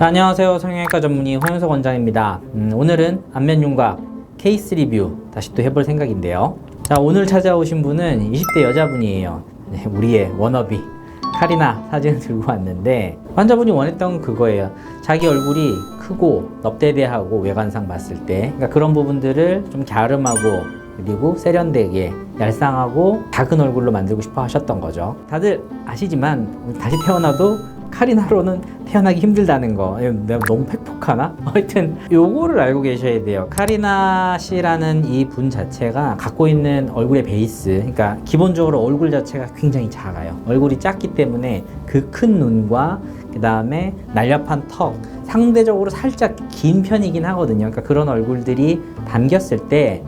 안녕하세요. 성형외과 전문의 홍윤석 원장입니다. 오늘은 안면 윤곽 케이스 리뷰 다시 또 해볼 생각인데요. 자, 오늘 찾아오신 분은 20대 여자분이에요. 네, 우리의 워너비 카리나 사진을 들고 왔는데, 환자분이 원했던 건 그거예요. 자기 얼굴이 크고 넙대대하고 외관상 봤을 때, 그러니까 그런 부분들을 좀 갸름하고 그리고 세련되게 얄쌍하고 작은 얼굴로 만들고 싶어 하셨던 거죠. 다들 아시지만 다시 태어나도 카리나로는 태어나기 힘들다는 거. 내가 너무 팩폭하나? 하여튼 요거를 알고 계셔야 돼요. 카리나 씨라는 이 분 자체가 갖고 있는 얼굴의 베이스, 그러니까 기본적으로 얼굴 자체가 굉장히 작아요. 얼굴이 작기 때문에 그 큰 눈과 그 다음에 날렵한 턱, 상대적으로 살짝 긴 편이긴 하거든요. 그러니까 그런 얼굴들이 담겼을 때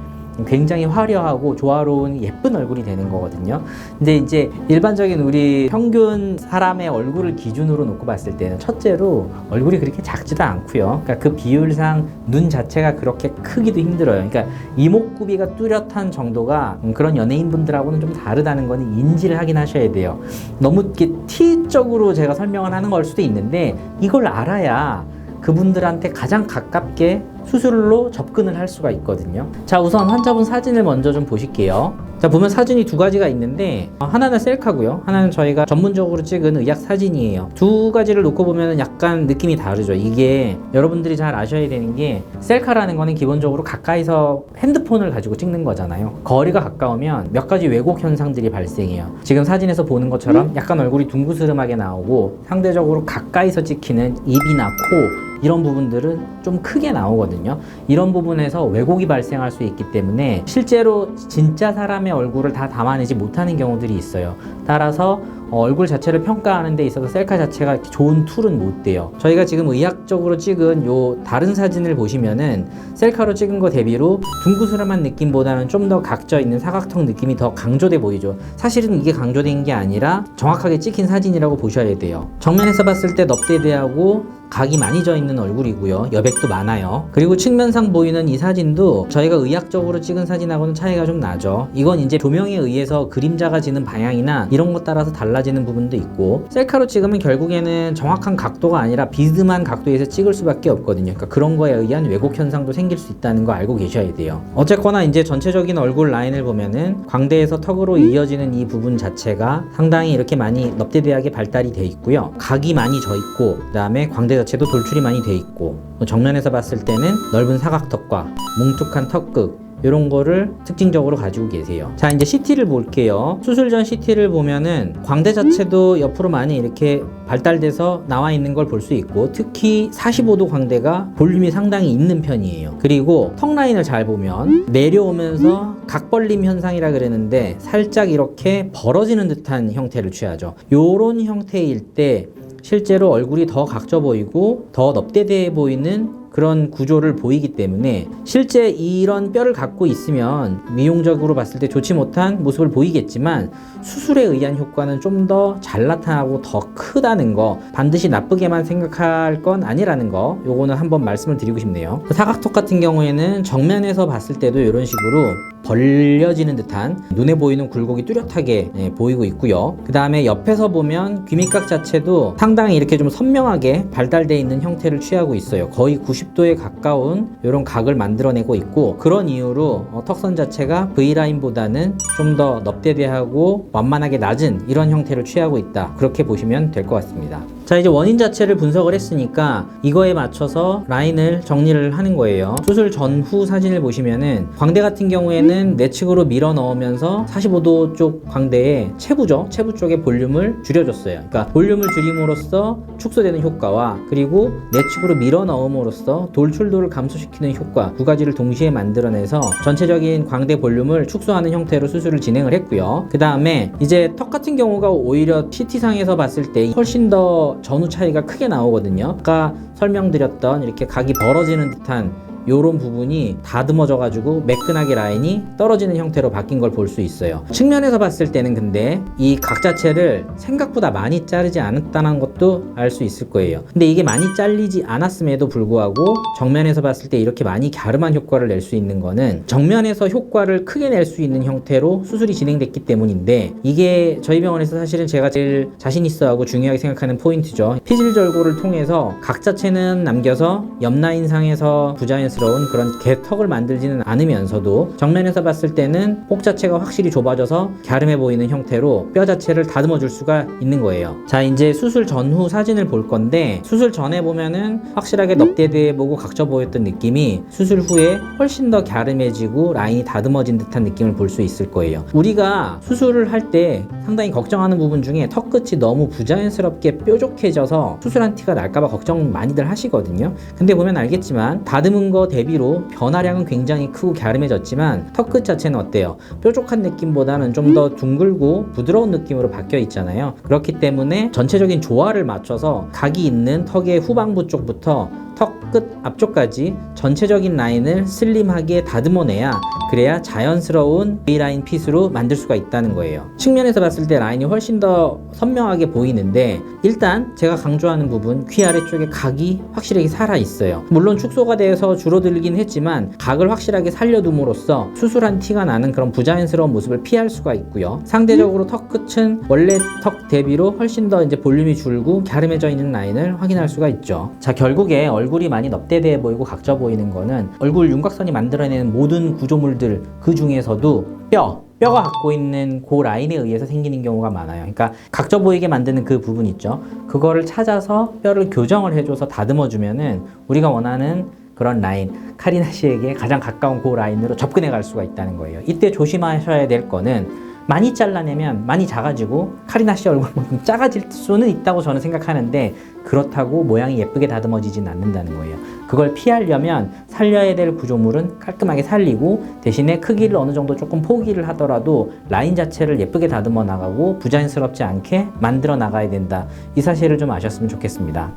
굉장히 화려하고 조화로운 예쁜 얼굴이 되는 거거든요. 근데 이제 일반적인 우리 평균 사람의 얼굴을 기준으로 놓고 봤을 때는 첫째로 얼굴이 그렇게 작지도 않고요. 그러니까 그 비율상 눈 자체가 그렇게 크기도 힘들어요. 그러니까 이목구비가 뚜렷한 정도가 그런 연예인분들하고는 좀 다르다는 거는 인지를 하긴 하셔야 돼요. 너무 이렇게 T적으로 제가 설명을 하는 걸 수도 있는데, 이걸 알아야 그분들한테 가장 가깝게 수술로 접근을 할 수가 있거든요. 자, 우선 환자분 사진을 먼저 좀 보실게요. 자, 보면 사진이 두 가지가 있는데, 하나는 셀카고요, 하나는 저희가 전문적으로 찍은 의학 사진이에요. 두 가지를 놓고 보면 약간 느낌이 다르죠. 이게 여러분들이 잘 아셔야 되는 게, 셀카라는 거는 기본적으로 가까이서 핸드폰을 가지고 찍는 거잖아요. 거리가 가까우면 몇 가지 왜곡 현상들이 발생해요. 지금 사진에서 보는 것처럼 약간 얼굴이 둥그스름하게 나오고, 상대적으로 가까이서 찍히는 입이나 코, 이런 부분들은 좀 크게 나오거든요. 이런 부분에서 왜곡이 발생할 수 있기 때문에 실제로 진짜 사람의 얼굴을 다 담아내지 못하는 경우들이 있어요. 따라서 얼굴 자체를 평가하는 데 있어서 셀카 자체가 좋은 툴은 못 돼요. 저희가 지금 의학적으로 찍은 요 다른 사진을 보시면은 셀카로 찍은 거 대비로 둥그스름한 느낌보다는 좀 더 각져 있는 사각턱 느낌이 더 강조돼 보이죠. 사실은 이게 강조된 게 아니라 정확하게 찍힌 사진이라고 보셔야 돼요. 정면에서 봤을 때 넙대대하고 각이 많이 져 있는 얼굴이고요. 여백도 많아요. 그리고 측면상 보이는 이 사진도 저희가 의학적으로 찍은 사진하고는 차이가 좀 나죠. 이건 이제 조명에 의해서 그림자가 지는 방향이나 이런 것 따라서 달라지는 부분도 있고, 셀카로 찍으면 결국에는 정확한 각도가 아니라 비스듬한 각도에서 찍을 수밖에 없거든요. 그러니까 그런 거에 의한 왜곡 현상도 생길 수 있다는 거 알고 계셔야 돼요. 어쨌거나 이제 전체적인 얼굴 라인을 보면은 광대에서 턱으로 이어지는 이 부분 자체가 상당히 이렇게 많이 넙대대하게 발달이 돼 있고요. 각이 많이 져 있고, 그 다음에 광대 자체도 돌출이 많이 돼 있고, 정면에서 봤을 때는 넓은 사각턱과 뭉툭한 턱극, 이런 거를 특징적으로 가지고 계세요. 자, 이제 CT를 볼게요. 수술 전 CT를 보면은 광대 자체도 옆으로 많이 이렇게 발달돼서 나와 있는 걸 볼 수 있고, 특히 45도 광대가 볼륨이 상당히 있는 편이에요. 그리고 턱 라인을 잘 보면 내려오면서 각 벌림 현상이라 그러는데, 살짝 이렇게 벌어지는 듯한 형태를 취하죠. 요런 형태일 때 실제로 얼굴이 더 각져 보이고 더 넙대대해 보이는 그런 구조를 보이기 때문에, 실제 이런 뼈를 갖고 있으면 미용적으로 봤을 때 좋지 못한 모습을 보이겠지만, 수술에 의한 효과는 좀 더 잘 나타나고 더 크다는 거, 반드시 나쁘게만 생각할 건 아니라는 거, 요거는 한번 말씀을 드리고 싶네요. 사각턱 같은 경우에는 정면에서 봤을 때도 이런 식으로 벌려지는 듯한, 눈에 보이는 굴곡이 뚜렷하게 보이고 있고요. 그 다음에 옆에서 보면 귀밑각 자체도 상당히 이렇게 좀 선명하게 발달되어 있는 형태를 취하고 있어요. 거의 90도에 가까운 이런 각을 만들어내고 있고, 그런 이유로 턱선 자체가 V라인보다는 좀 더 넙대대하고 완만하게 낮은 이런 형태를 취하고 있다, 그렇게 보시면 될 것 같습니다. 자, 이제 원인 자체를 분석을 했으니까 이거에 맞춰서 라인을 정리를 하는 거예요. 수술 전후 사진을 보시면은 광대 같은 경우에는 내측으로 밀어 넣으면서 45도 쪽 광대에 체부죠. 체부 쪽의 볼륨을 줄여줬어요. 그러니까 볼륨을 줄임으로써 축소되는 효과와, 그리고 내측으로 밀어 넣음으로써 돌출도를 감소시키는 효과, 두 가지를 동시에 만들어내서 전체적인 광대 볼륨을 축소하는 형태로 수술을 진행을 했고요. 그 다음에 이제 턱 같은 경우가 오히려 CT상에서 봤을 때 훨씬 더 전후 차이가 크게 나오거든요. 아까 설명드렸던 이렇게 각이 벌어지는 듯한 요런 부분이 다듬어져 가지고 매끈하게 라인이 떨어지는 형태로 바뀐 걸 볼 수 있어요. 측면에서 봤을 때는 근데 이 각 자체를 생각보다 많이 자르지 않았다는 것도 알 수 있을 거예요. 근데 이게 많이 잘리지 않았음에도 불구하고 정면에서 봤을 때 이렇게 많이 갸름한 효과를 낼 수 있는 거는 정면에서 효과를 크게 낼 수 있는 형태로 수술이 진행됐기 때문인데, 이게 저희 병원에서 사실은 제가 제일 자신 있어 하고 중요하게 생각하는 포인트죠. 피질 절골을 통해서 각 자체는 남겨서 옆라인상에서 부자연스러운 그런 개턱을 만들지는 않으면서도 정면에서 봤을 때는 폭 자체가 확실히 좁아져서 갸름해 보이는 형태로 뼈 자체를 다듬어 줄 수가 있는 거예요. 자, 이제 수술 전후 사진을 볼 건데, 수술 전에 보면은 확실하게 넙대대해 보고 각져 보였던 느낌이 수술 후에 훨씬 더 갸름해지고 라인이 다듬어진 듯한 느낌을 볼 수 있을 거예요. 우리가 수술을 할 때 상당히 걱정하는 부분 중에 턱 끝이 너무 부자연스럽게 뾰족해져서 수술한 티가 날까봐 걱정 많이들 하시거든요. 근데 보면 알겠지만 다듬은 거 대비로 변화량은 굉장히 크고 갸름해졌지만 턱 끝 자체는 어때요? 뾰족한 느낌보다는 좀 더 둥글고 부드러운 느낌으로 바뀌어 있잖아요. 그렇기 때문에 전체적인 조화를 맞춰서 각이 있는 턱의 후방부 쪽부터 턱 끝 앞쪽까지 전체적인 라인을 슬림하게 다듬어내야, 그래야 자연스러운 V라인 핏으로 만들 수가 있다는 거예요. 측면에서 봤을 때 라인이 훨씬 더 선명하게 보이는데, 일단 제가 강조하는 부분 귀 아래쪽에 각이 확실하게 살아있어요. 물론 축소가 돼서 줄어들긴 했지만 각을 확실하게 살려둠으로써 수술한 티가 나는 그런 부자연스러운 모습을 피할 수가 있고요. 상대적으로 턱 끝은 원래 턱 대비로 훨씬 더 이제 볼륨이 줄고 갸름해져 있는 라인을 확인할 수가 있죠. 자, 결국에 얼굴이 많이 넙대대해 보이고 각져 보이는 거는 얼굴 윤곽선이 만들어내는 모든 구조물들 그 중에서도 뼈가 갖고 있는 그 라인에 의해서 생기는 경우가 많아요. 그러니까 각져 보이게 만드는 그 부분 있죠. 그거를 찾아서 뼈를 교정을 해줘서 다듬어 주면은 우리가 원하는 그런 라인, 카리나 씨에게 가장 가까운 그 라인으로 접근해 갈 수가 있다는 거예요. 이때 조심하셔야 될 거는, 많이 잘라내면 많이 작아지고 카리나 씨 얼굴만큼 작아질 수는 있다고 저는 생각하는데, 그렇다고 모양이 예쁘게 다듬어지진 않는다는 거예요. 그걸 피하려면 살려야 될 구조물은 깔끔하게 살리고, 대신에 크기를 어느 정도 조금 포기를 하더라도 라인 자체를 예쁘게 다듬어 나가고 부자연스럽지 않게 만들어 나가야 된다. 이 사실을 좀 아셨으면 좋겠습니다.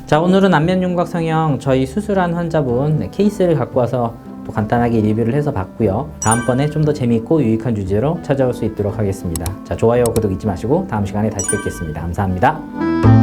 자, 오늘은 안면 윤곽 성형 저희 수술한 환자분 케이스를 갖고 와서 또 간단하게 리뷰를 해서 봤고요. 다음번에 좀 더 재미있고 유익한 주제로 찾아올 수 있도록 하겠습니다. 자, 좋아요, 구독 잊지 마시고 다음 시간에 다시 뵙겠습니다. 감사합니다.